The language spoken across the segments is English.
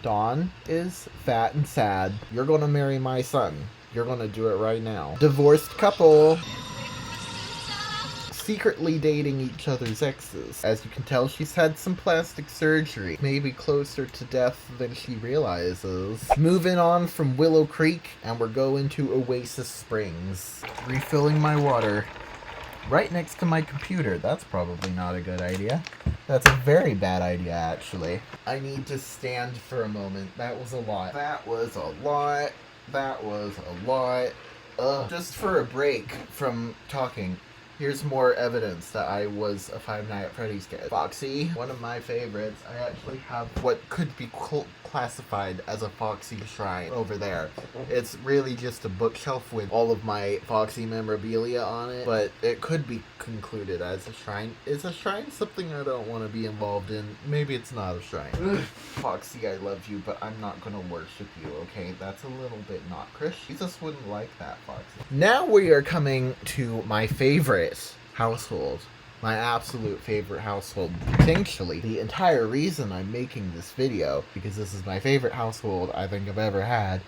Don is fat and sad. You're gonna marry my son. You're gonna do it right now. Divorced couple. Secretly dating each other's exes. As you can tell, she's had some plastic surgery. Maybe closer to death than she realizes. Moving on from Willow Creek, and we're going to Oasis Springs. Refilling my water. Right next to my computer. That's probably not a good idea. That's a very bad idea, actually. I need to stand for a moment. That was a lot. That was a lot. That was a lot. Ugh. Just for a break from talking, here's more evidence that I was a Five Nights at Freddy's kid. Foxy, one of my favorites. I actually have what could be classified as a Foxy shrine over there. It's really just a bookshelf with all of my Foxy memorabilia on it, but it could be concluded as a shrine. Is a shrine something I don't want to be involved in? Maybe it's not a shrine. Foxy, I love you, but I'm not gonna worship you, okay? That's a little bit not Christian. Jesus wouldn't like that, Foxy. Now we are coming to my favorite household. My absolute favorite household. Potentially the entire reason I'm making this video, because this is my favorite household I think I've ever had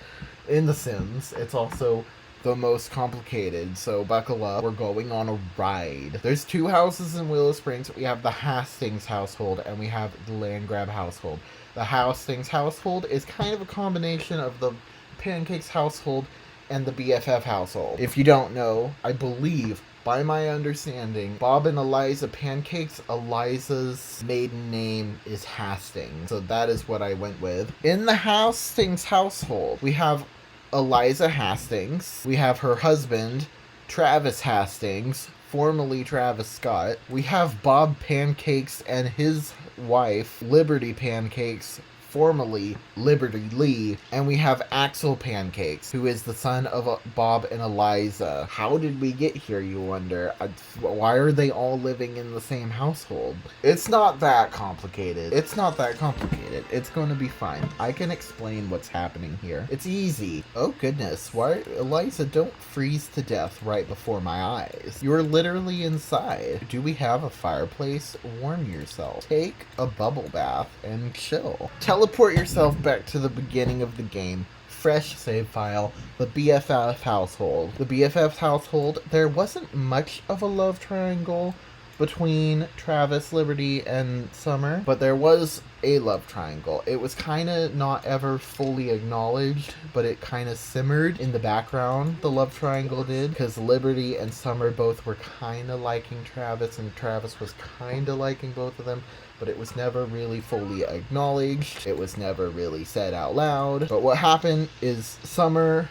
in The Sims. It's also the most complicated, so buckle up. We're going on a ride. There's two houses in Willow Springs. We have the Hastings household and we have the Landgraab household. The Hastings household is kind of a combination of the Pancakes household and the BFF household. If you don't know, I believe, by my understanding, Bob and Eliza Pancakes, Eliza's maiden name is Hastings. So that is what I went with. In the Hastings household, we have Eliza Hastings. We have her husband, Travis Hastings, formerly Travis Scott. We have Bob Pancakes and his wife, Liberty Pancakes, formerly Liberty Lee, and we have Axel Pancakes, who is the son of Bob and Eliza. How did we get here, you wonder? Why are they all living in the same household? It's not that complicated. It's not that complicated. It's going to be fine. I can explain what's happening here. It's easy. Oh goodness, why, Eliza, don't freeze to death right before my eyes. You're literally inside. Do we have a fireplace? Warm yourself. Take a bubble bath and chill. Teleport yourself back to the beginning of the game. Fresh save file. The BFF household. The BFF household, there wasn't much of a love triangle between Travis, Liberty, and Summer, but there was a love triangle. It was kind of not ever fully acknowledged, but it kind of simmered in the background, the love triangle did, because Liberty and Summer both were kind of liking Travis, and Travis was kind of liking both of them, but it was never really fully acknowledged. It was never really said out loud. But what happened is Summer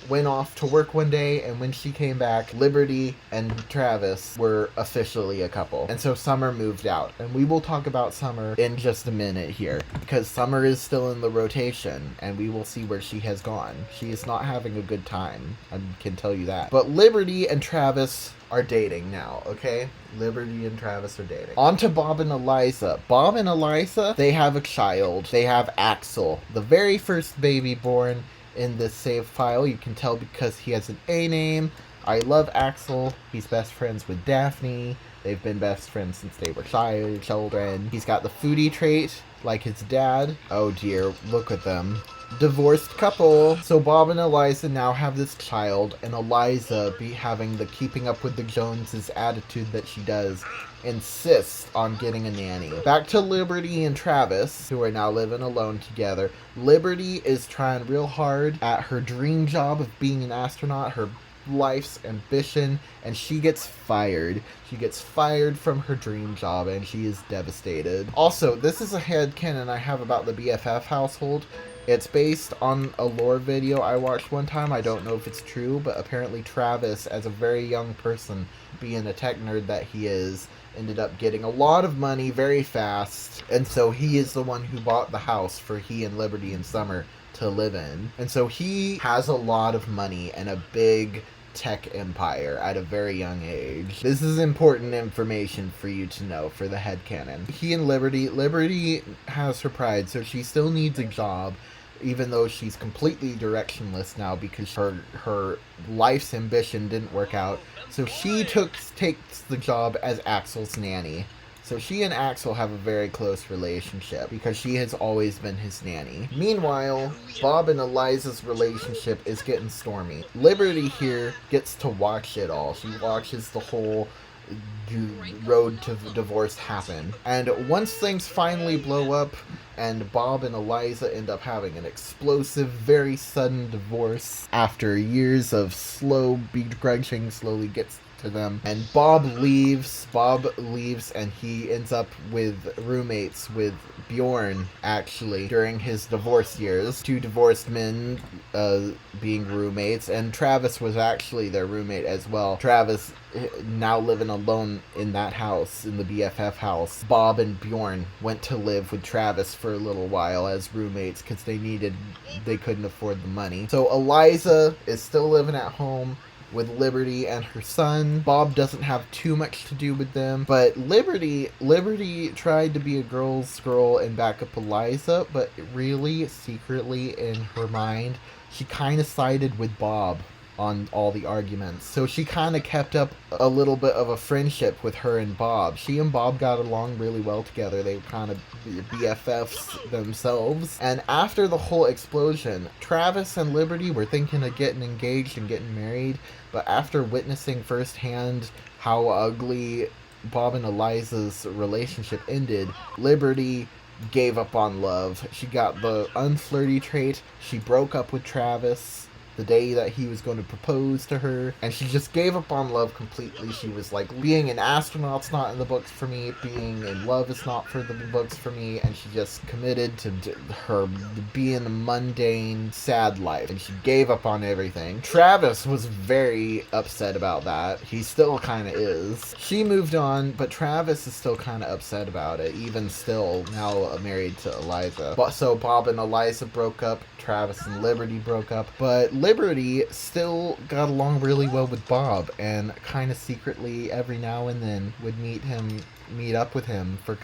went off to work one day, and when she came back, Liberty and Travis were officially a couple. And so Summer moved out. And we will talk about Summer in just a minute here, because Summer is still in the rotation, and we will see where she has gone. She is not having a good time, I can tell you that. But Liberty and Travis are dating now, okay? Liberty and Travis are dating. On to Bob and Eliza. Bob and Eliza, they have a child. They have Axel, the very first baby born in this save file. You can tell because he has an A name. I love Axel. He's best friends with Daphne. They've been best friends since they were children. He's got the foodie trait, like his dad. Oh dear, look at them. Divorced couple. So Bob and Eliza now have this child, and Eliza, be having the keeping up with the Joneses attitude that she does, insists on getting a nanny. Back to Liberty and Travis, who are now living alone together. Liberty is trying real hard at her dream job of being an astronaut, her life's ambition, and she gets fired. She gets fired from her dream job, and she is devastated. Also, this is a headcanon I have about the BFF household. It's based on a lore video I watched one time. I don't know if it's true, but apparently Travis, as a very young person, being a tech nerd that he is, ended up getting a lot of money very fast, and so he is the one who bought the house for he and Liberty and Summer to live in. And so he has a lot of money and a big tech empire at a very young age. This is important information for you to know for the headcanon. He and Liberty has her pride, so she still needs a job, even though she's completely directionless now because her life's ambition didn't work out. So she takes the job as Axel's nanny. So she and Axel have a very close relationship because she has always been his nanny. Meanwhile, Bob and Eliza's relationship is getting stormy. Liberty here gets to watch it all. She watches the whole road to divorce happen. And once things finally blow up and Bob and Eliza end up having an explosive, very sudden divorce after years of slow begrudging slowly gets to them, and Bob leaves and he ends up with roommates with Bjorn, actually, during his divorce years. Two divorced men being roommates, and Travis was actually their roommate as well. Travis now living alone in that house, in the BFF house. Bob and Bjorn went to live with Travis for a little while as roommates because they couldn't afford the money. So Eliza is still living at home with Liberty and her son. Bob doesn't have too much to do with them, but Liberty tried to be a girl's girl and back up Eliza, but really, secretly in her mind, she kind of sided with Bob on all the arguments. So she kind of kept up a little bit of a friendship with her and Bob. She and Bob got along really well together. They were kind of BFFs themselves. And after the whole explosion, Travis and Liberty were thinking of getting engaged and getting married, but after witnessing firsthand how ugly Bob and Eliza's relationship ended, Liberty gave up on love. She got the unflirty trait. She broke up with Travis the day that he was going to propose to her, and she just gave up on love completely. She was like, being an astronaut's not in the books for me, being in love is not for the books for me, and she just committed to her being a mundane, sad life, and she gave up on everything. Travis was very upset about that. He still kind of is. She moved on, but Travis is still kind of upset about it, even still, now married to Eliza. So Bob and Eliza broke up, Travis and Liberty broke up, but Liberty still got along really well with Bob, and kind of secretly every now and then would meet up with him for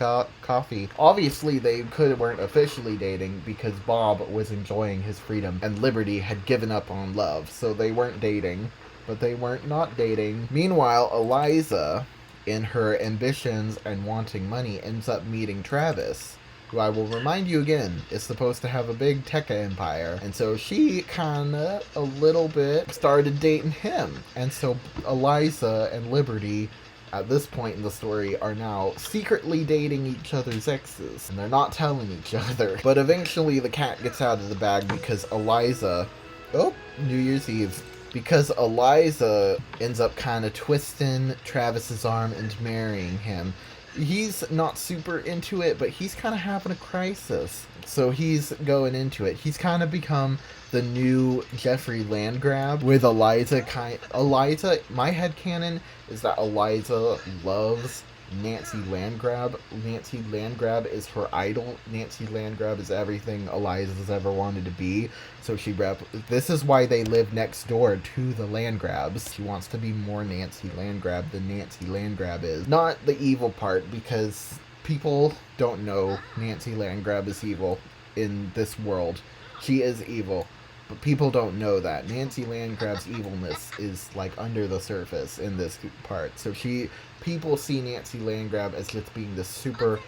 coffee. Obviously they weren't officially dating because Bob was enjoying his freedom and Liberty had given up on love, so they weren't dating, but they weren't not dating. Meanwhile, Eliza, in her ambitions and wanting money, ends up meeting Travis, who I will remind you again is supposed to have a big tech empire. And so she kinda a little bit started dating him. And so Eliza and Liberty at this point in the story are now secretly dating each other's exes. And they're not telling each other. But eventually the cat gets out of the bag because Eliza... Oh, New Year's Eve. Because Eliza ends up kind of twisting Travis's arm into marrying him. He's not super into it, but he's kind of having a crisis. So he's going into it. He's kind of become the new Jeffrey Landgraab with Eliza. My headcanon is that Eliza loves Nancy Landgraab. Nancy Landgraab is her idol. Nancy Landgraab is everything Eliza's ever wanted to be. So this is why they live next door to the Landgraabs. She wants to be more Nancy Landgraab than Nancy Landgraab is. Not the evil part, because people don't know Nancy Landgraab is evil in this world. She is evil. But people don't know that. Nancy Landgraab's evilness is, like, under the surface in this part. So people see Nancy Landgraab as just being this super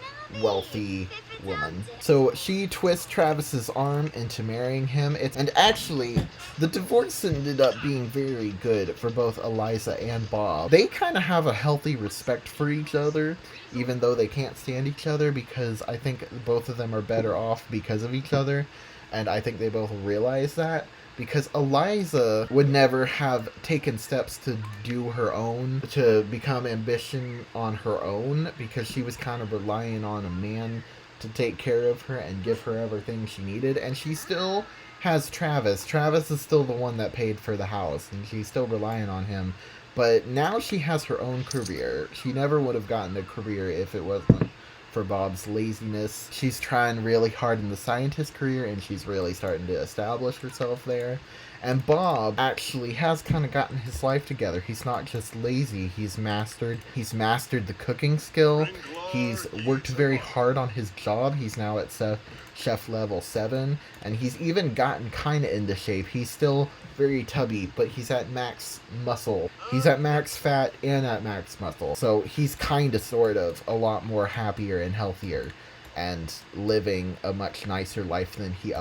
wealthy woman. So she twists Travis's arm into marrying him. And actually, the divorce ended up being very good for both Eliza and Bob. They kind of have a healthy respect for each other, even though they can't stand each other, because I think both of them are better off because of each other. And I think they both realize that, because Eliza would never have taken steps to do her own, to become ambition on her own, because she was kind of relying on a man to take care of her and give her everything she needed. And she still has Travis. Travis is still the one that paid for the house, and she's still relying on him. But now she has her own career. She never would have gotten a career if it wasn't for Bob's laziness. She's trying really hard in the scientist career, and she's really starting to establish herself there. And Bob actually has kind of gotten his life together. He's not just lazy. He's mastered the cooking skill. He's worked very hard on his job. He's now at chef level 7, and he's even gotten kind of into shape. He's still very tubby, but he's at max muscle. He's at max fat and at max muscle. So he's kind of sort of a lot more happier and healthier and living a much nicer life than he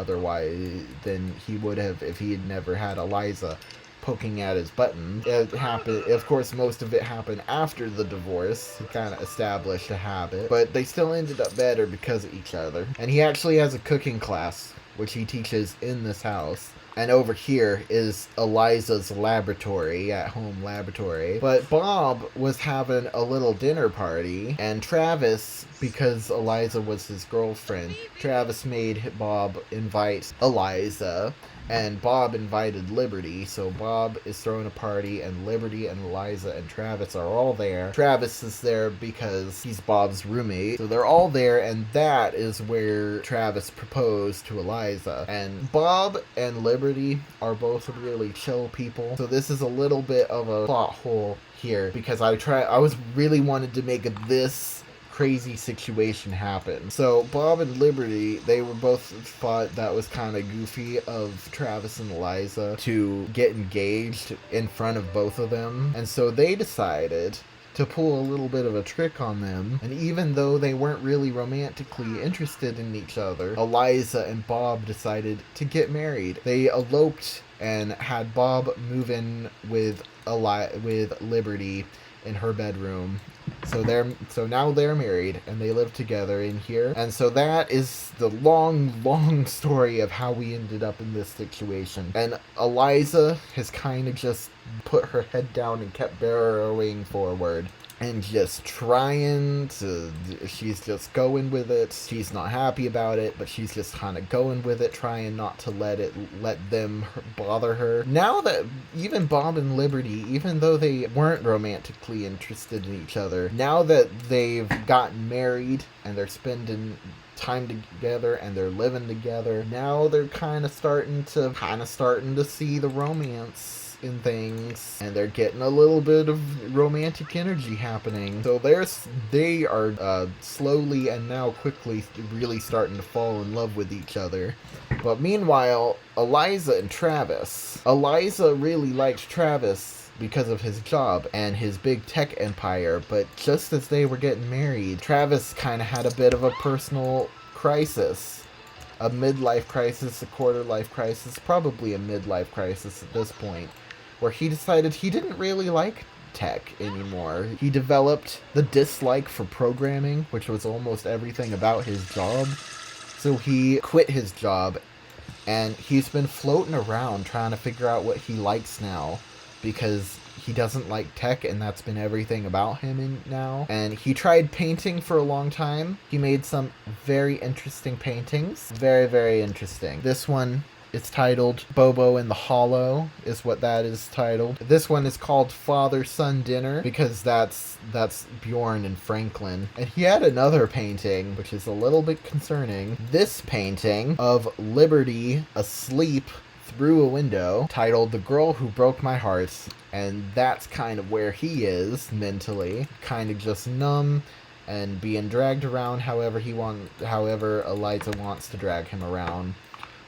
would have if he had never had Eliza poking at his button. It happened, of course, most of it happened after the divorce. He kind of established a habit, but they still ended up better because of each other. And he actually has a cooking class, which he teaches in this house. And over here is Eliza's laboratory, at-home laboratory. But Bob was having a little dinner party, and Travis, because Eliza was his girlfriend, Travis made Bob invite Eliza, and Bob invited Liberty. So Bob is throwing a party, and Liberty and Eliza and Travis are all there. Travis is there because he's Bob's roommate. So they're all there, and that is where Travis proposed to Eliza. And Bob and Liberty are both really chill people. So this is a little bit of a plot hole here, because I was really wanted to make this crazy situation happen. So Bob and Liberty, they were both thought that was kind of goofy of Travis and Eliza to get engaged in front of both of them, and so they decided to pull a little bit of a trick on them. And even though they weren't really romantically interested in each other, Eliza and Bob decided to get married. They eloped and had Bob move in with Liberty in her bedroom. So now they're married and they live together in here. And so that is the long story of how we ended up in this situation. And Eliza has kind of just put her head down and kept burrowing forward and just she's just going with it. She's not happy about it, but she's just kind of going with it, trying not to let them bother her. Now that even Bob and Liberty, even though they weren't romantically interested in each other, now that they've gotten married and they're spending time together and they're living together, now they're kind of starting to see the romance in things, and they're getting a little bit of romantic energy happening. So they are slowly and now quickly really starting to fall in love with each other. But meanwhile, Eliza and Travis. Eliza really liked Travis because of his job and his big tech empire, but just as they were getting married, Travis kind of had a bit of a personal crisis. A midlife crisis, a quarter-life crisis, probably a midlife crisis at this point, where he decided he didn't really like tech anymore. He developed the dislike for programming, which was almost everything about his job. So he quit his job, and he's been floating around trying to figure out what he likes now, because he doesn't like tech, and that's been everything about him now. And he tried painting for a long time. He made some very interesting paintings. Very, very interesting. This one is titled Bobo in the Hollow, is what that is titled. This one is called Father-Son Dinner, because that's Bjorn and Franklin. And he had another painting, which is a little bit concerning. This painting of Liberty asleep through a window, titled The Girl Who Broke My Heart. And that's kind of where he is mentally, kind of just numb and being dragged around however Eliza wants to drag him around.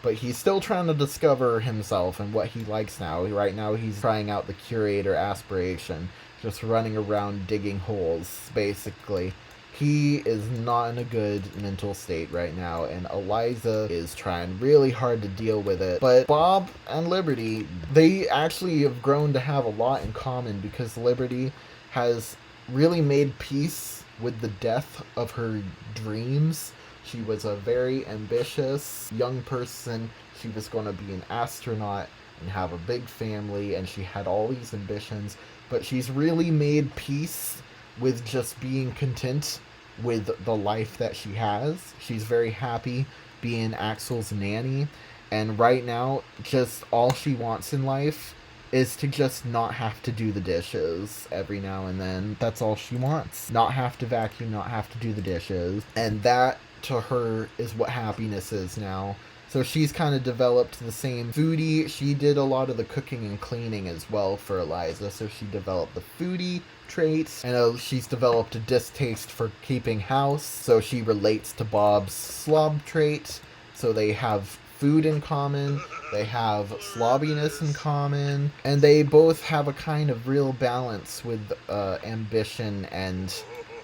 But he's still trying to discover himself and what he likes now. Right now he's trying out the curator aspiration, just running around digging holes, basically. He is not in a good mental state right now, and Eliza is trying really hard to deal with it. But Bob and Liberty, they actually have grown to have a lot in common, because Liberty has really made peace with the death of her dreams. She was a very ambitious young person. She was going to be an astronaut and have a big family, and she had all these ambitions. But she's really made peace with just being content with the life that she has. She's very happy being Axel's nanny. And right now, just all she wants in life is to just not have to do the dishes every now and then. That's all she wants. Not have to vacuum, not have to do the dishes. And that, to her, is what happiness is now. So she's kind of developed the same foodie. She did a lot of the cooking and cleaning as well for Eliza. So she developed the foodie traits, and she's developed a distaste for keeping house. So she relates to Bob's slob trait. So they have food in common, they have slobbiness in common, and they both have a kind of real balance with ambition and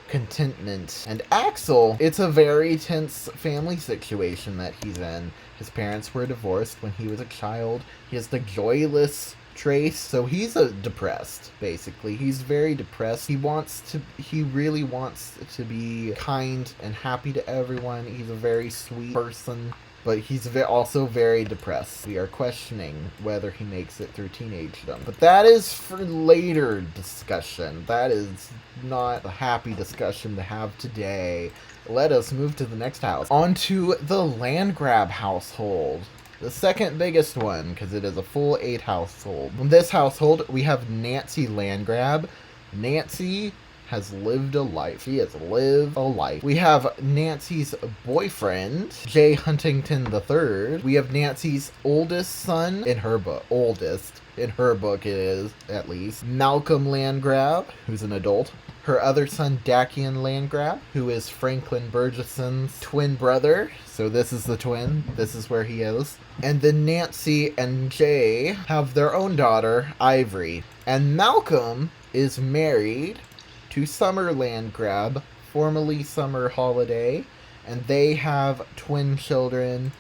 contentment. And Axel, it's a very tense family situation that he's in. His parents were divorced when he was a child. He has the joyless trace, so he's depressed, basically. He's very depressed. He really wants to be kind and happy to everyone. He's a very sweet person, but he's also very depressed. We are questioning whether he makes it through teenagedom. But that is for later discussion. That is not a happy discussion to have today. Let us move to the next house. On to the Landgraab household. The second biggest one, because it is a full 8 household. In this household, we have Nancy Landgraab. Nancy has lived a life. She has lived a life. We have Nancy's boyfriend, J. Huntington III. We have Nancy's oldest son, in her book, oldest, in her book it is, at least, Malcolm Landgraab, who's an adult. Her other son, Dacian Landgraab, who is Franklin Burgeson's twin brother. So this is the twin. This is where he is. And then Nancy and Jay have their own daughter, Ivory. And Malcolm is married to Summer Landgraab, formerly Summer Holiday. And they have twin children,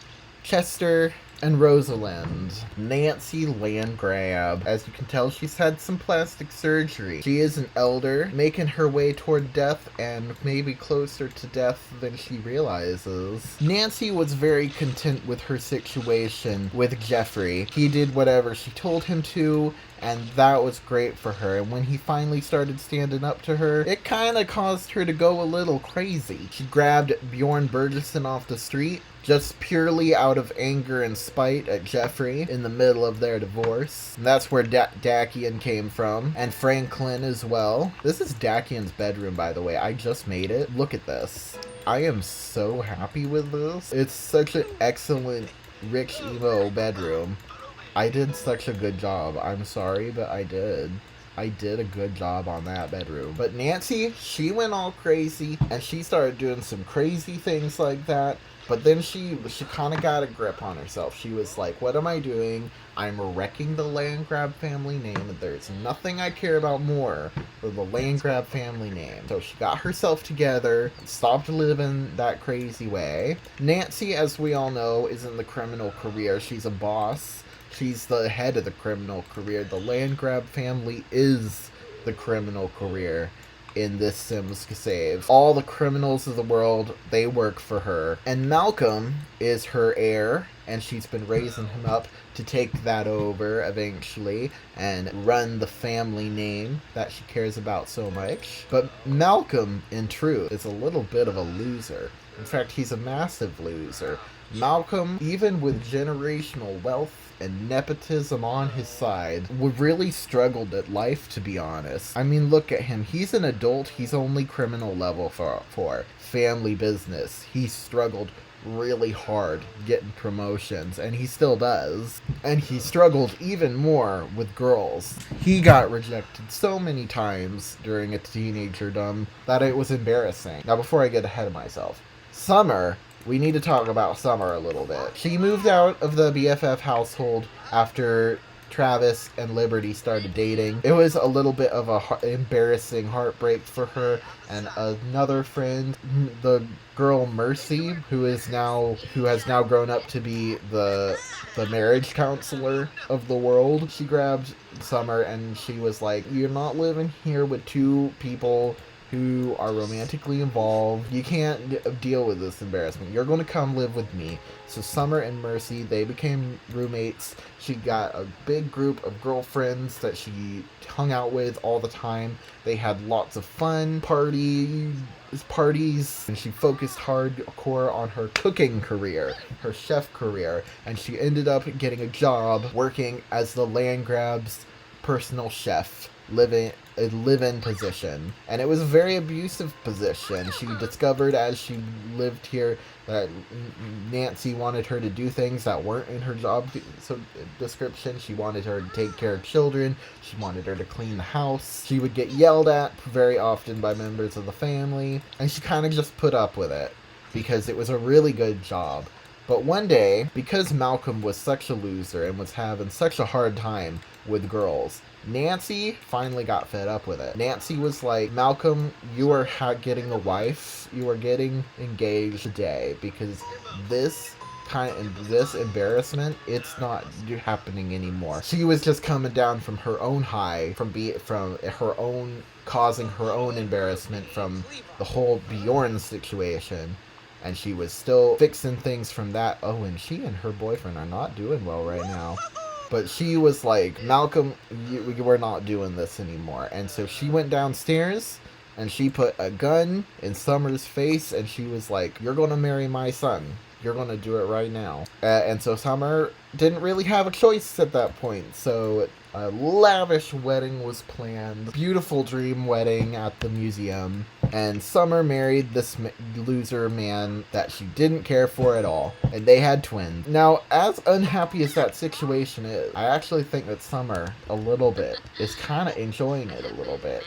Chester and Rosalind. Nancy Landgraab. As you can tell, she's had some plastic surgery. She is an elder, making her way toward death, and maybe closer to death than she realizes. Nancy was very content with her situation with Jeffrey. He did whatever she told him to, and that was great for her. And when he finally started standing up to her, it kind of caused her to go a little crazy. She grabbed Bjorn Burgeson off the street, just purely out of anger and spite at Jeffrey in the middle of their divorce. And that's where Dacian came from, and Franklin as well. This is Dacian's bedroom, by the way. I just made it. Look at this. I am so happy with this. It's such an excellent, rich, emo bedroom. I did such a good job. I'm sorry, but I did. I did a good job on that bedroom. But Nancy, she went all crazy, and she started doing some crazy things like that. But then she kind of got a grip on herself. She was like, what am I doing? I'm wrecking the Landgraab family name, and there's nothing I care about more than the Landgraab family name. So she got herself together, stopped living that crazy way. Nancy, as we all know, is in the criminal career. She's a boss. She's the head of the criminal career. The Landgraab family is the criminal career in this Sims Save. All the criminals of the world, they work for her. And Malcolm is her heir, and she's been raising him up to take that over eventually and run the family name that she cares about so much. But Malcolm, in truth, is a little bit of a loser. In fact, he's a massive loser. Malcolm, even with generational wealth and nepotism on his side, really struggled at life, to be honest. I mean, look at him. He's an adult. He's only criminal level for family business. He struggled really hard getting promotions, and he still does. And he struggled even more with girls. He got rejected so many times during a teenagerdom that it was embarrassing. Now, before I get ahead of myself, Summer, we need to talk about Summer a little bit. She moved out of the BFF household after Travis and Liberty started dating. It was a little bit of a embarrassing heartbreak for her and another friend, the girl Mercy, who has now grown up to be the marriage counselor of the world. She grabbed Summer and she was like, "You're not living here with two people who are romantically involved. You can't deal with this embarrassment. You're going to come live with me." So Summer and Mercy, they became roommates. She got a big group of girlfriends that she hung out with all the time. They had lots of fun, parties, and she focused hardcore on her cooking career, her chef career, and she ended up getting a job working as the Landgraab's personal chef, a live-in position. And it was a very abusive position. She discovered as she lived here that Nancy wanted her to do things that weren't in her job description. She wanted her to take care of children. She wanted her to clean the house. She would get yelled at very often by members of the family, and she kind of just put up with it because it was a really good job. But one day, because Malcolm was such a loser and was having such a hard time with girls, Nancy finally got fed up with it. Nancy was like, Malcolm, you are getting a wife. You are getting engaged today because this this embarrassment, it's not happening anymore. She was just coming down from her own high, from her own causing her own embarrassment from the whole Bjorn situation. And she was still fixing things from that. Oh, and she and her boyfriend are not doing well right now. But she was like, Malcolm, we're not doing this anymore. And so she went downstairs and she put a gun in Summer's face and she was like, you're going to marry my son. You're going to do it right now. And so Summer didn't really have a choice at that point. So a lavish wedding was planned. Beautiful dream wedding at the museum. And Summer married this loser man that she didn't care for at all. And they had twins. Now, as unhappy as that situation is, I actually think that Summer, a little bit, is kind of enjoying it a little bit.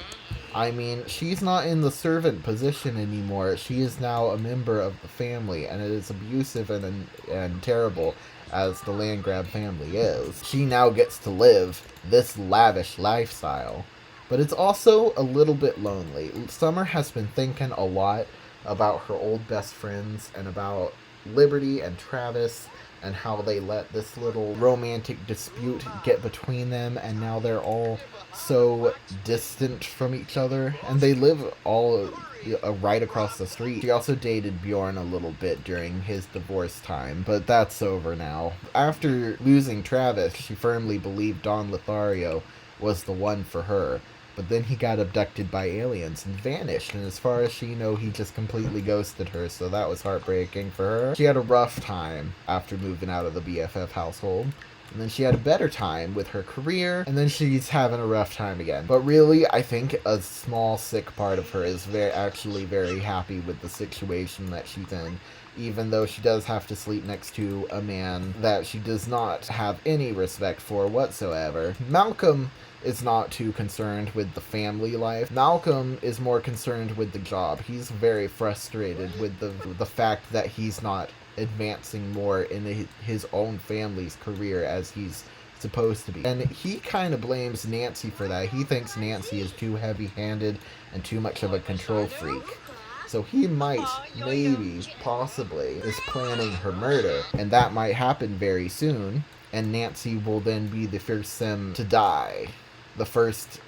I mean, she's not in the servant position anymore. She is now a member of the family, and it is abusive and terrible as the Landgraab family is. She now gets to live this lavish lifestyle. But it's also a little bit lonely. Summer has been thinking a lot about her old best friends and about Liberty and Travis and how they let this little romantic dispute get between them, and now they're all so distant from each other, and they live all right across the street. She also dated Bjorn a little bit during his divorce time, but that's over now. After losing Travis, she firmly believed Don Lothario was the one for her. But then he got abducted by aliens and vanished, and as far as she knew, he just completely ghosted her, so that was heartbreaking for her. She had a rough time after moving out of the BFF household, and then she had a better time with her career, and then she's having a rough time again. But really, I think a small, sick part of her is actually very happy with the situation that she's in, even though she does have to sleep next to a man that she does not have any respect for whatsoever. Malcolm is not too concerned with the family life. Malcolm is more concerned with the job. He's very frustrated with the fact that he's not advancing more in his own family's career as he's supposed to be. And he kind of blames Nancy for that. He thinks Nancy is too heavy-handed and too much of a control freak. So he might, maybe, possibly, is planning her murder. And that might happen very soon. And Nancy will then be the first sim to die. The first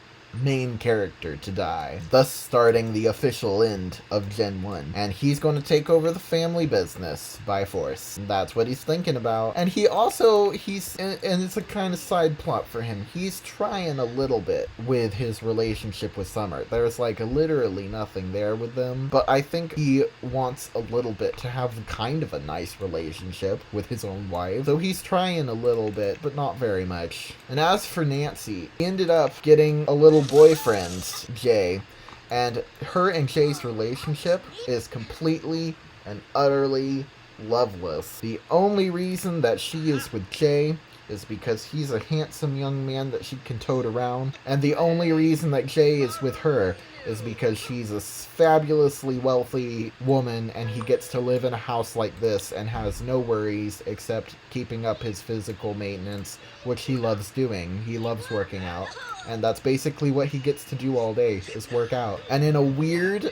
main character to die, thus starting the official end of Gen 1. And he's going to take over the family business by force. That's what he's thinking about. And he also, and it's a kind of side plot for him, he's trying a little bit with his relationship with Summer. There's like literally nothing there with them, but I think he wants a little bit to have kind of a nice relationship with his own wife. So he's trying a little bit, but not very much. And as for Nancy, he ended up getting a little boyfriend, Jay, and her and Jay's relationship is completely and utterly loveless. The only reason that she is with Jay is because he's a handsome young man that she can tote around, and the only reason that Jay is with her is because she's a fabulously wealthy woman and he gets to live in a house like this and has no worries except keeping up his physical maintenance, which he loves doing. He loves working out, and that's basically what he gets to do all day, is work out. And in a weird,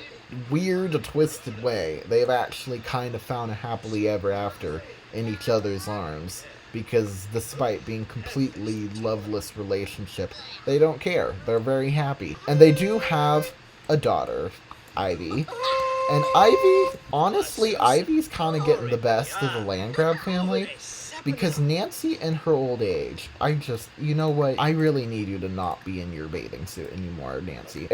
twisted way, they've actually kind of found a happily ever after in each other's arms. Because despite being completely loveless relationship, they don't care. They're very happy. And they do have a daughter, Ivy. And Ivy, honestly, Ivy's kind of getting the best of the Landgraab family. Because Nancy in her old age, you know what? I really need you to not be in your bathing suit anymore, Nancy.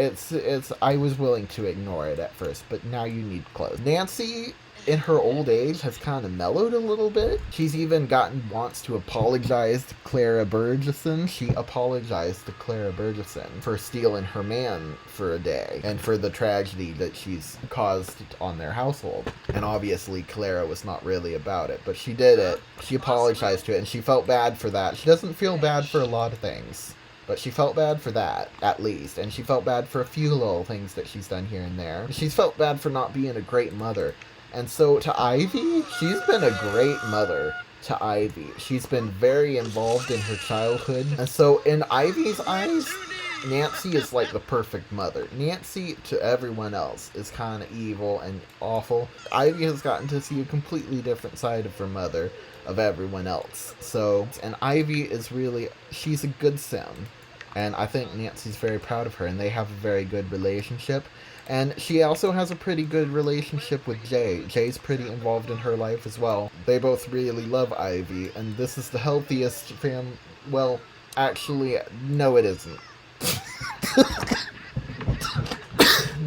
I was willing to ignore it at first, but now you need clothes. Nancy, in her old age, has kind of mellowed a little bit. She's even wants to apologize to Clara Burgesson. She apologized to Clara Burgesson for stealing her man for a day and for the tragedy that she's caused on their household. And obviously Clara was not really about it, but she did it. She apologized to it, and she felt bad for that. She doesn't feel bad for a lot of things, but she felt bad for that, at least. And she felt bad for a few little things that she's done here and there. She's felt bad for not being a great mother. And so to Ivy, she's been a great mother to Ivy. She's been very involved in her childhood. And so in Ivy's eyes, Nancy is like the perfect mother. Nancy, to everyone else, is kind of evil and awful. Ivy has gotten to see a completely different side of her mother, of everyone else. So, and Ivy is really, she's a good sim. And I think Nancy's very proud of her, and they have a very good relationship. And she also has a pretty good relationship with Jay. Jay's pretty involved in her life as well. They both really love Ivy, and this is the healthiest well, actually, no it isn't.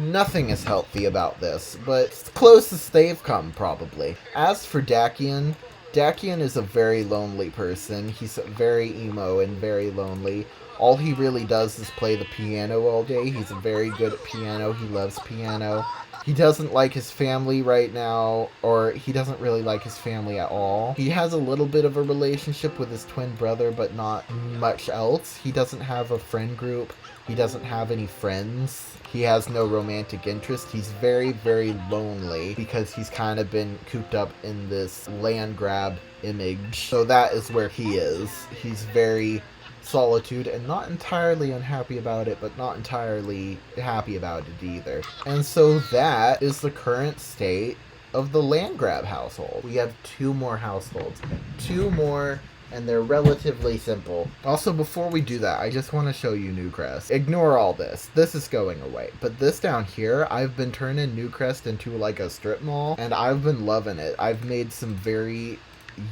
Nothing is healthy about this, but it's the closest they've come, probably. As for Dakian, Dakian is a very lonely person. He's very emo and very lonely. All he really does is play the piano all day. He's very good at piano. He loves piano. He doesn't like his family right now, or he doesn't really like his family at all. He has a little bit of a relationship with his twin brother, but not much else. He doesn't have a friend group. He doesn't have any friends. He has no romantic interest. He's very, very lonely because he's kind of been cooped up in this Landgraab image. So that is where he is. He's very solitude and not entirely unhappy about it, but not entirely happy about it either. And so that is the current state of the Landgraab household. We have 2 more households. 2 more, and they're relatively simple. Also, before we do that, I just want to show you Newcrest. Ignore all this. This is going away. But this down here, I've been turning Newcrest into like a strip mall, and I've been loving it. I've made some very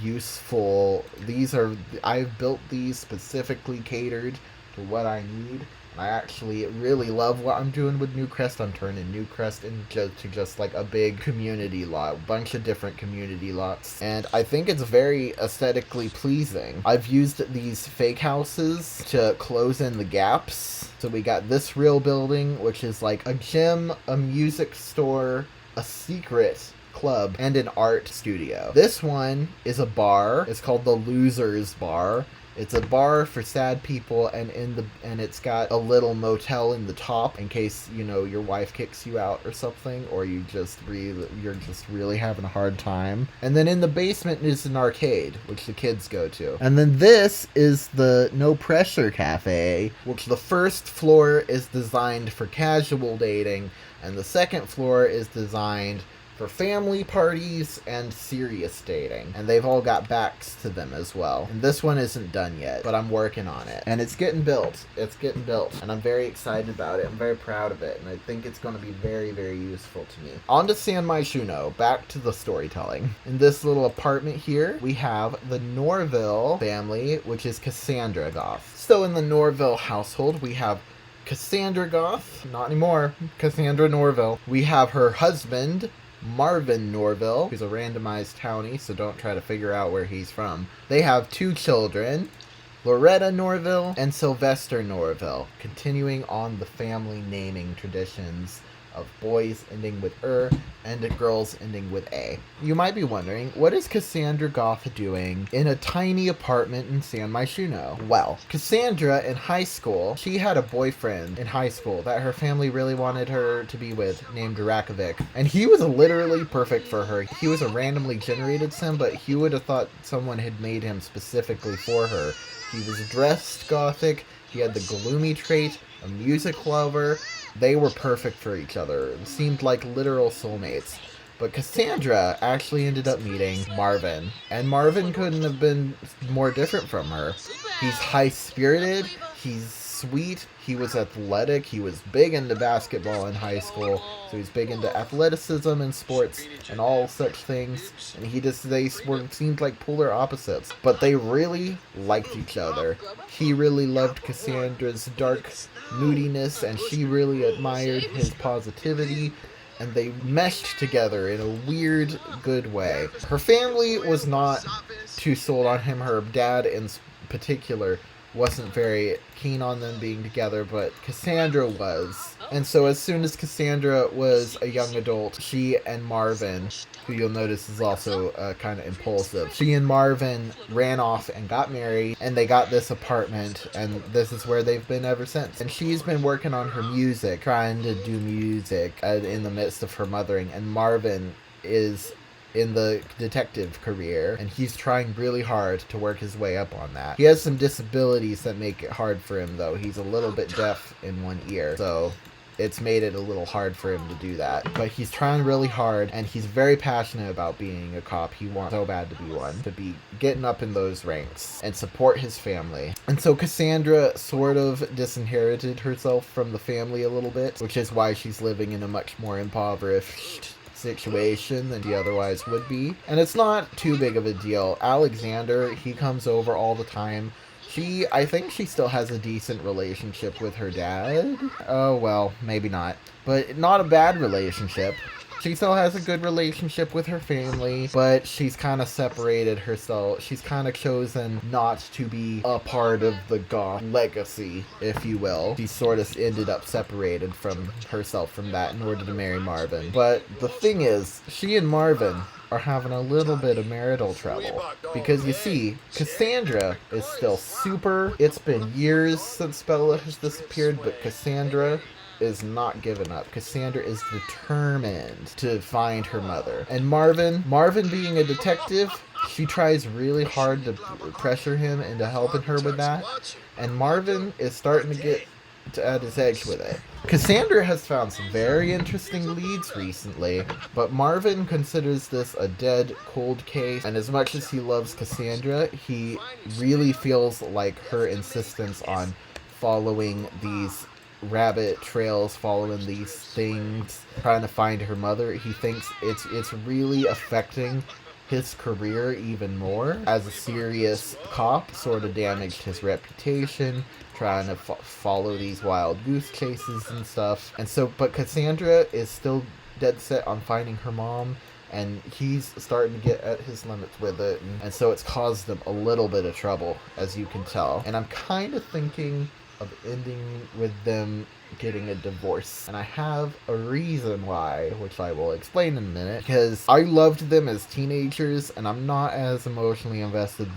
useful, I've built these specifically catered to what I need. I actually really love what I'm doing with Newcrest. I'm turning Newcrest into just like a big community lot, a bunch of different community lots, and I think it's very aesthetically pleasing. I've used these fake houses to close in the gaps. So we got this real building, which is like a gym, a music store, a secret club, and an art studio. This one is a bar. It's called the Losers Bar. It's a bar for sad people, and it's got a little motel in the top in case, you know, your wife kicks you out or something, or you're just really having a hard time. And then in the basement is an arcade, which the kids go to. And then this is the No Pressure Cafe, which the first floor is designed for casual dating, and the second floor is designed for family parties and serious dating. And they've all got backs to them as well. And this one isn't done yet, but I'm working on it. And it's getting built. It's getting built. And I'm very excited about it. I'm very proud of it. And I think it's going to be very, very useful to me. On to San Myshuno. Back to the storytelling. In this little apartment here, we have the Norville family, which is Cassandra Goth. So in the Norville household, we have Cassandra Goth. Not anymore. Cassandra Norville. We have her husband, Marvin Norville, who's a randomized townie, so don't try to figure out where he's from. They have 2 children, Loretta Norville and Sylvester Norville, continuing on the family naming traditions of boys ending with and girls ending with A. You might be wondering, what is Cassandra Goth doing in a tiny apartment in San Myshuno? Well, Cassandra in high school, she had a boyfriend in high school that her family really wanted her to be with, named Rakovic, and he was literally perfect for her. He was a randomly generated sim, but you would have thought someone had made him specifically for her. He was dressed gothic, he had the gloomy trait, a music lover. They were perfect for each other. It seemed like literal soulmates. But Cassandra actually ended up meeting Marvin. And Marvin couldn't have been more different from her. He's high-spirited, he's sweet, he was athletic, he was big into basketball in high school, so he's big into athleticism and sports and all such things, and they seemed like polar opposites, but they really liked each other. He really loved Cassandra's dark moodiness, and she really admired his positivity, and they meshed together in a weird, good way. Her family was not too sold on him. Her dad in particular wasn't very keen on them being together, but Cassandra was. And so as soon as Cassandra was a young adult, she and Marvin, who you'll notice is also kind of impulsive, she and Marvin ran off and got married, and they got this apartment, and this is where they've been ever since. And she's been working on her music, trying to do music in the midst of her mothering, and Marvin is in the detective career, and he's trying really hard to work his way up on that. He has some disabilities that make it hard for him, though. He's a little bit deaf in one ear, so it's made it a little hard for him to do that. But he's trying really hard, and he's very passionate about being a cop. He wants so bad to be one, to be getting up in those ranks and support his family. And so Cassandra sort of disinherited herself from the family a little bit, which is why she's living in a much more impoverished situation than he otherwise would be. And it's not too big of a deal. Alexander, he comes over all the time. I think she still has a decent relationship with her dad. Oh, well, maybe not. But not a bad relationship. She still has a good relationship with her family, but she's kind of separated herself. She's kind of chosen not to be a part of the Goth legacy, if you will. She sort of ended up separated from herself from that in order to marry Marvin. But the thing is, she and Marvin are having a little bit of marital trouble. Because you see, Cassandra is still super... It's been years since Bella has disappeared, but Cassandra is not giving up. Cassandra is determined to find her mother. And Marvin being a detective, she tries really hard to pressure him into helping her with that. And Marvin is starting to get at his edge with it. Cassandra has found some very interesting leads recently, but Marvin considers this a dead, cold case, and as much as he loves Cassandra, he really feels like her insistence on following these rabbit trails, following these things, trying to find her mother, he thinks it's really affecting his career even more. As a serious cop, sort of damaged his reputation, trying to follow these wild goose chases and stuff. And so, but Cassandra is still dead set on finding her mom, and he's starting to get at his limits with it, and so it's caused them a little bit of trouble, as you can tell. And I'm kind of thinking of ending with them getting a divorce. And I have a reason why, which I will explain in a minute, because I loved them as teenagers, and I'm not as emotionally invested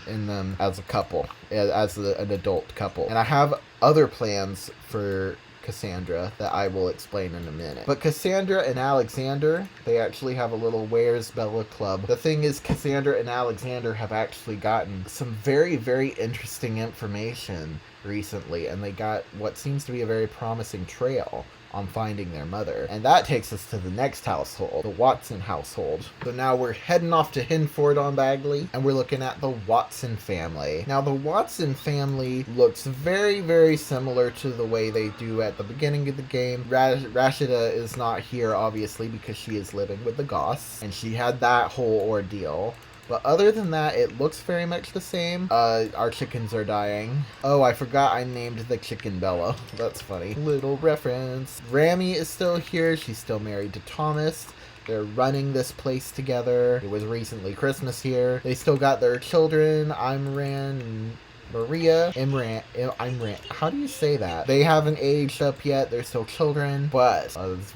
in them as a couple, as an adult couple. And I have other plans for Cassandra that I will explain in a minute. But Cassandra and Alexander, they actually have a little Where's Bella club. The thing is, Cassandra and Alexander have actually gotten some very, very interesting information recently, and they got what seems to be a very promising trail on finding their mother. And that takes us to the next household, the Watson household. So now we're heading off to Hinford on Bagley, and we're looking at the Watson family. Now the Watson family looks very, very similar to the way they do at the beginning of the game. Rashida is not here, obviously, because she is living with the Goths, and she had that whole ordeal. But other than that, it looks very much the same. Our chickens are dying. Oh, I forgot I named the chicken Bella. That's funny. Little reference. Rami is still here. She's still married to Thomas. They're running this place together. It was recently Christmas here. They still got their children, Imran and Maria. Imran. How do you say that? They haven't aged up yet. They're still children. But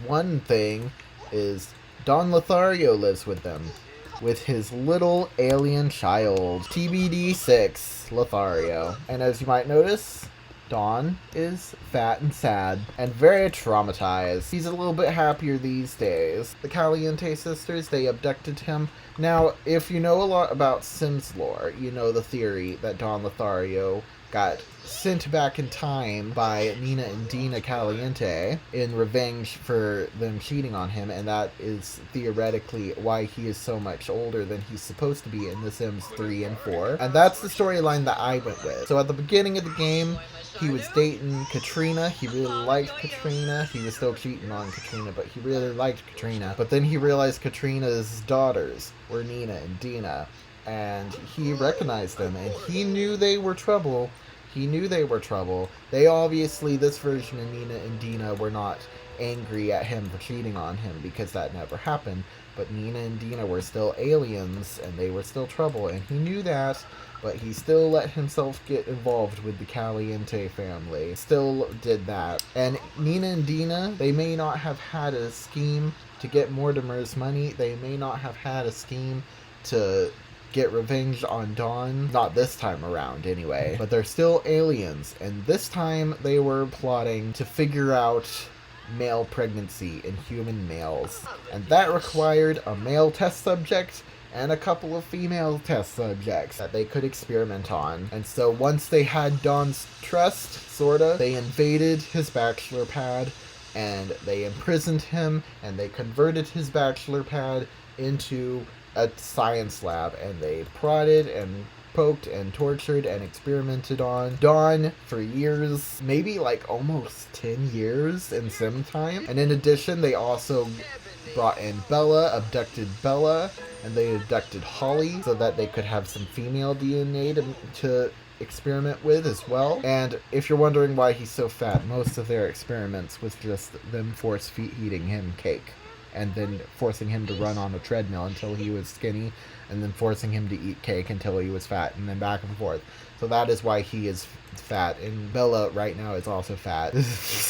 one thing is Don Lothario lives with them, with his little alien child, TBD 6 Lothario. And as you might notice, Don is fat and sad and very traumatized. He's a little bit happier these days. The Caliente sisters, they abducted him. Now, if you know a lot about Sims lore, you know the theory that Don Lothario got sent back in time by Nina and Dina Caliente in revenge for them cheating on him, and that is theoretically why he is so much older than he's supposed to be in The Sims 3 and 4. And that's the storyline that I went with. So at the beginning of the game, he was dating Katrina. He really liked Katrina. He was still cheating on Katrina, but he really liked Katrina. But then he realized Katrina's daughters were Nina and Dina, and he recognized them, and he knew they were trouble. They obviously, this version of Nina and Dina were not angry at him for cheating on him, because that never happened. But Nina and Dina were still aliens, and they were still trouble, and he knew that, but he still let himself get involved with the Caliente family. Still did that. And Nina and Dina, they may not have had a scheme to get Mortimer's money. They may not have had a scheme to get revenge on Dawn. Not this time around, anyway. But they're still aliens, and this time they were plotting to figure out male pregnancy in human males. And that required a male test subject and a couple of female test subjects that they could experiment on. And so once they had Don's trust, sorta, they invaded his bachelor pad, and they imprisoned him, and they converted his bachelor pad into a science lab, and they prodded and poked and tortured and experimented on Don for years, maybe like almost 10 years in some time. And in addition, they also brought in Bella, abducted Bella, and they abducted Holly so that they could have some female DNA to experiment with as well. And if you're wondering why he's so fat, most of their experiments was just them force feeding him cake, and then forcing him to run on a treadmill until he was skinny, and then forcing him to eat cake until he was fat, and then back and forth. So that is why he is fat, and Bella right now is also fat.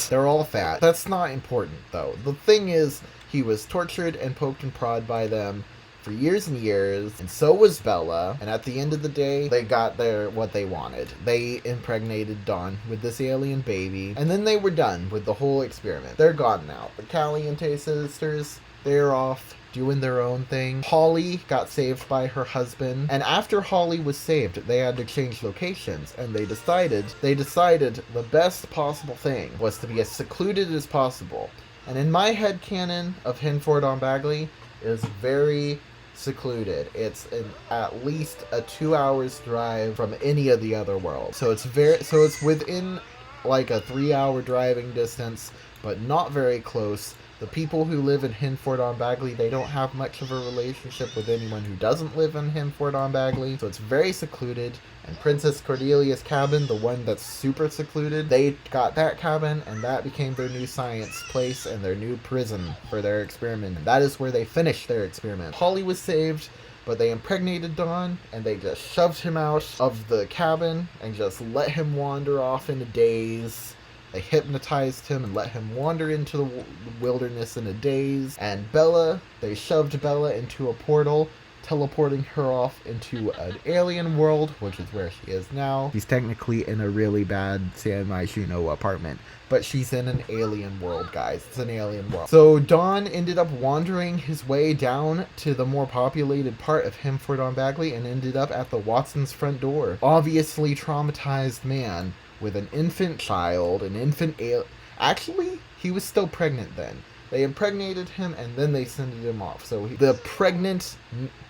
They're all fat. That's not important, though. The thing is, he was tortured and poked and prodded by them for years and years, and so was Bella, and at the end of the day, they got what they wanted. They impregnated Don with this alien baby, and then they were done with the whole experiment. They're gone now. The Caliente sisters, they're off doing their own thing. Holly got saved by her husband, and after Holly was saved, they had to change locations, and they decided the best possible thing was to be as secluded as possible. And in my headcanon of Hinford on Bagley, is very secluded. It's at least a 2 hours drive from any of the other worlds. So it's within like a 3-hour driving distance, but not very close. The people who live in Hinford on Bagley, they don't have much of a relationship with anyone who doesn't live in Hinford on Bagley. So it's very secluded. And Princess Cordelia's cabin, the one that's super secluded, they got that cabin, and that became their new science place and their new prison for their experiment. And that is where they finished their experiment. Holly was saved, but they impregnated Don, and they just shoved him out of the cabin and just let him wander off in a daze. They hypnotized him and let him wander into the wilderness in a daze. And Bella, they shoved Bella into a portal, teleporting her off into an alien world, which is where she is now. She's technically in a really bad San Myshuno apartment, but she's in an alien world, guys. It's an alien world. So Don ended up wandering his way down to the more populated part of Hinford on Bagley and ended up at the Watsons' front door. Obviously traumatized man with an infant child, actually, he was still pregnant then. They impregnated him and then they sent him off. So the pregnant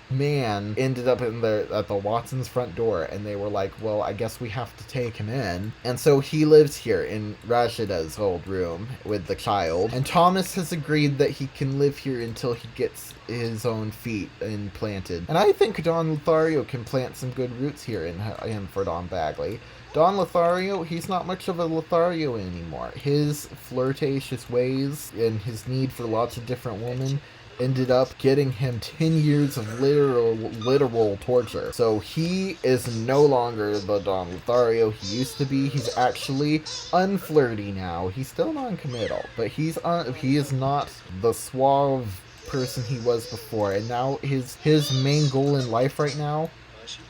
man ended up at the Watsons' front door, and they were like, well, I guess we have to take him in. And so he lives here in Rashida's old room with the child. And Thomas has agreed that he can live here until he gets his own feet implanted. And I think Don Lothario can plant some good roots here in Hinford on Bagley. Don Lothario, he's not much of a Lothario anymore. His flirtatious ways and his need for lots of different women ended up getting him 10 years of literal torture. So he is no longer the Don Lothario he used to be. He's actually unflirty now. He's still non-committal, but he is not the suave person he was before. And now his main goal in life right now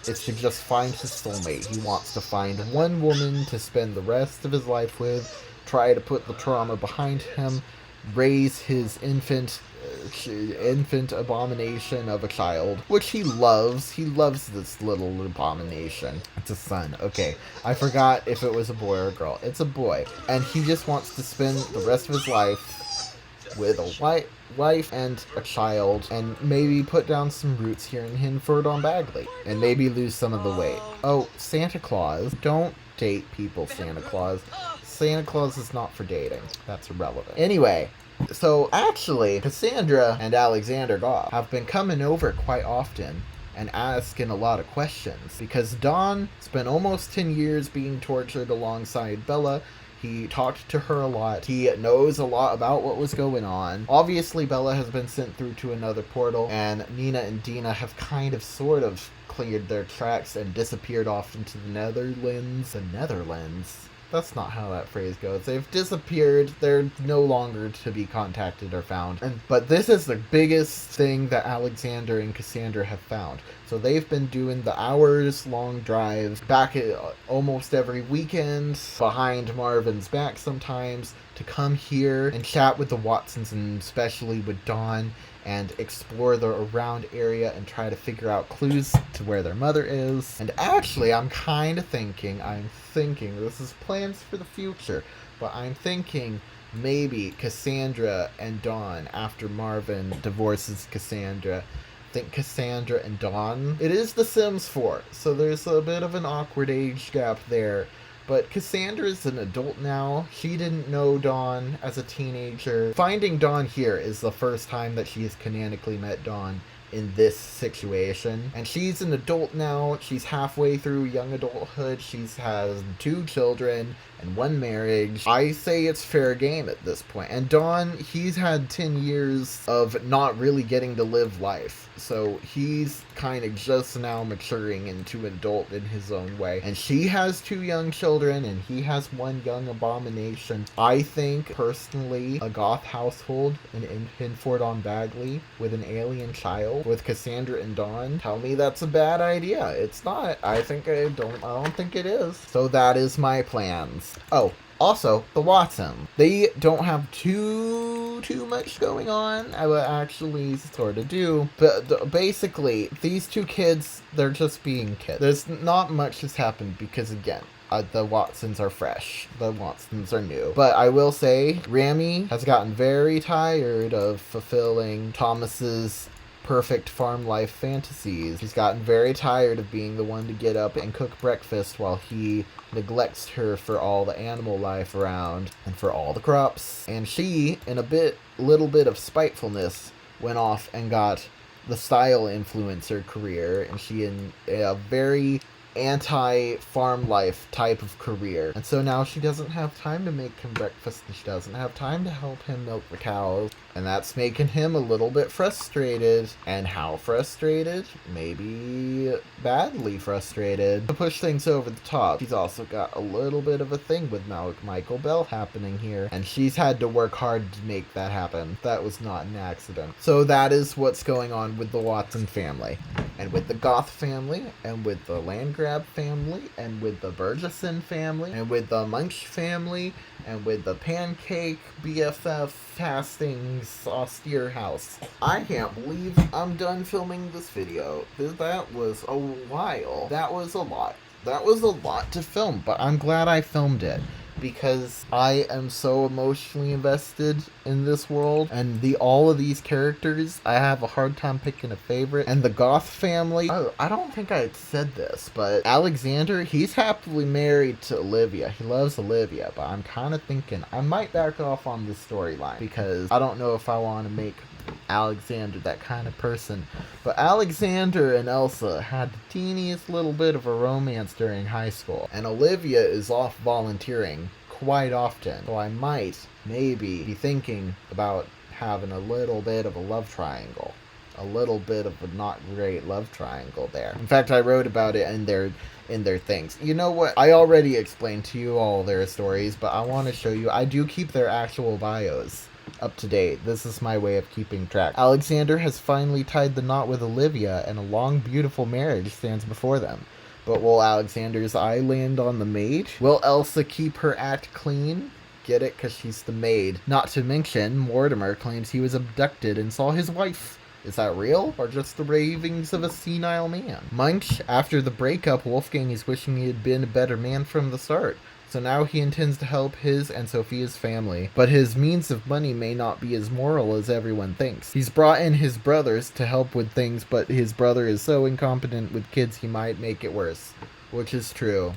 is to just find his soulmate. He wants to find one woman to spend the rest of his life with, try to put the trauma behind him, raise his infant abomination of a child, which he loves. He loves this little abomination. It's a son. Okay, I forgot if it was a boy or a girl. It's a boy. And he just wants to spend the rest of his life with a wife and a child, and maybe put down some roots here in Hinford on Bagley, and maybe lose some of the weight. Oh, Santa Claus. Don't date people, Santa Claus. Santa Claus is not for dating. That's irrelevant. Anyway, so actually, Cassandra and Alexander Goth have been coming over quite often and asking a lot of questions, because Don spent almost 10 years being tortured alongside Bella. He talked to her a lot. He knows a lot about what was going on. Obviously, Bella has been sent through to another portal, and Nina and Dina have kind of sort of cleared their tracks and disappeared off into the Netherlands. The Netherlands? That's not how that phrase goes. They've disappeared. They're no longer to be contacted or found. But this is the biggest thing that Alexander and Cassandra have found. So they've been doing the hours-long drives back almost every weekend, behind Marvin's back sometimes, to come here and chat with the Watsons, and especially with Dawn, and explore the around area and try to figure out clues to where their mother is. And actually, I'm thinking, this is plans for the future, but I'm thinking maybe Cassandra and Dawn, after Marvin divorces Cassandra, I think Cassandra and Dawn. It is The Sims 4, so there's a bit of an awkward age gap there. But Cassandra is an adult now. She didn't know Dawn as a teenager. Finding Dawn here is the first time that she has canonically met Dawn in this situation. And she's an adult now. She's halfway through young adulthood. She's has 2 children and 1 marriage. I say it's fair game at this point. And Dawn, he's had 10 years of not really getting to live life. So he's kind of just now maturing into an adult in his own way. And she has 2 young children, and he has 1 young abomination. I think, personally, a goth household in Hinford-on-Bagley with an alien child, with Cassandra and Dawn, tell me that's a bad idea. It's not. I don't think it is. So that is my plans. Oh, also, the Watsons. They don't have too much going on. I will actually sort of do. But basically, these 2 kids, they're just being kids. There's not much has happened because, again, the Watsons are fresh. The Watsons are new. But I will say, Rami has gotten very tired of fulfilling Thomas's perfect farm life fantasies. He's gotten very tired of being the one to get up and cook breakfast while he neglects her for all the animal life around and for all the crops. And she, in a little bit of spitefulness, went off and got the style influencer career, and she in a very anti-farm life type of career. And so now she doesn't have time to make him breakfast, and she doesn't have time to help him milk the cows. And that's making him a little bit frustrated. And how frustrated? Maybe badly frustrated. To push things over the top, she's also got a little bit of a thing with Michael Bell happening here. And she's had to work hard to make that happen. That was not an accident. So that is what's going on with the Watson family. And with the Goth family, and with the Landgraab family, and with the Burgesson family, and with the Munch family, and with the Pancake BFF Hastings austere house. I can't believe I'm done filming this video. That was a while. That was a lot. That was a lot to film, but I'm glad I filmed it, because I am so emotionally invested in this world, and all of these characters, I have a hard time picking a favorite. And the Goth family, I don't think I said this, but Alexander, he's happily married to Olivia. He loves Olivia, but I'm kind of thinking I might back off on this storyline, because I don't know if I want to make Alexander that kind of person. But Alexander and Elsa had the teeniest little bit of a romance during high school, and Olivia is off volunteering quite often, so I might maybe be thinking about having a little bit of a love triangle. A little bit of a not great love triangle there. In fact, I wrote about it in their things. You know what? I already explained to you all their stories, but I want to show you. I do keep their actual bios up to date. This is my way of keeping track. Alexander has finally tied the knot with Olivia, and a long, beautiful marriage stands before them. But will Alexander's eye land on the maid? Will Elsa keep her act clean? Get it? Because she's the maid. Not to mention, Mortimer claims he was abducted and saw his wife. Is that real, or just the ravings of a senile man? Munch, after the breakup, Wolfgang is wishing he had been a better man from the start. So now he intends to help his and Sophia's family, but his means of money may not be as moral as everyone thinks. He's brought in his brothers to help with things, but his brother is so incompetent with kids he might make it worse. Which is true.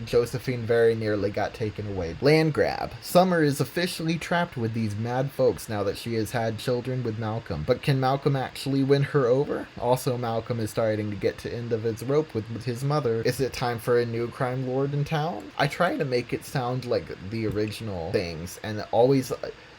Josephine very nearly got taken away. Landgraab. Summer is officially trapped with these mad folks now that she has had children with Malcolm. But can Malcolm actually win her over? Also, Malcolm is starting to get to end of his rope with his mother. Is it time for a new crime lord in town? I try to make it sound like the original things, and always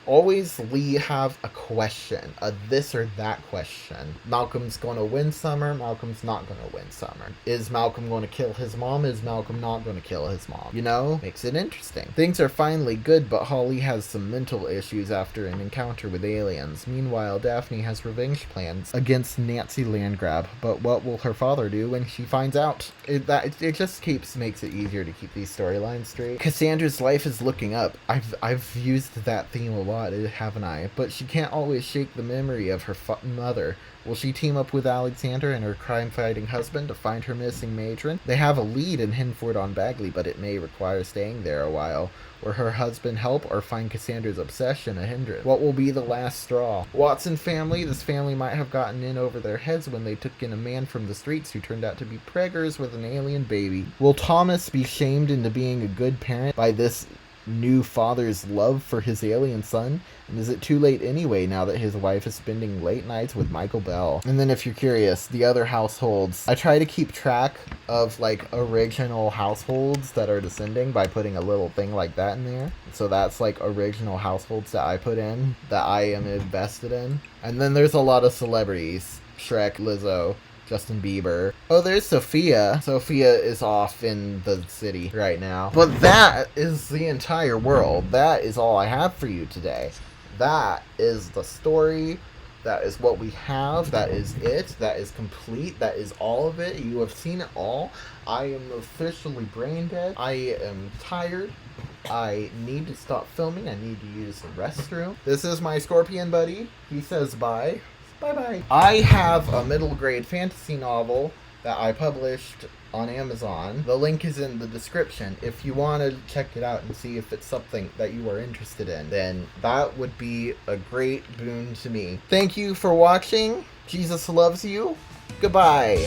always have a question, a this or that question. Malcolm's going to win Summer, Malcolm's not going to win Summer. Is Malcolm going to kill his mom? Is Malcolm not going to kill his mom? You know, makes it interesting. Things are finally good, but Holly has some mental issues after an encounter with aliens. Meanwhile, Daphne has revenge plans against Nancy Landgraab, but what will her father do when she finds out? It just makes it easier to keep these storylines straight. Cassandra's life is looking up. I've used that theme a lot, haven't I? But she can't always shake the memory of her mother. Will she team up with Alexander and her crime-fighting husband to find her missing matron? They have a lead in Hinford-on-Bagley, but it may require staying there a while. Will her husband help or find Cassandra's obsession a hindrance? What will be the last straw? Watson family. This family might have gotten in over their heads when they took in a man from the streets who turned out to be preggers with an alien baby. Will Thomas be shamed into being a good parent by this new father's love for his alien son? And is it too late anyway now that his wife is spending late nights with Michael Bell? And then if you're curious, the other households, I try to keep track of like original households that are descending by putting a little thing like that in there. So that's like original households that I put in, that I am invested in. And then there's a lot of celebrities: Shrek, Lizzo, Justin Bieber. Oh, there's Sophia. Sophia is off in the city right now. But that is the entire world. That is all I have for you today. That is the story. That is what we have. That is it. That is complete. That is all of it. You have seen it all. I am officially brain dead. I am tired. I need to stop filming. I need to use the restroom. This is my scorpion buddy. He says bye. Bye-bye. I have a middle grade fantasy novel that I published on Amazon. The link is in the description. If you want to check it out and see if it's something that you are interested in, then that would be a great boon to me. Thank you for watching. Jesus loves you. Goodbye.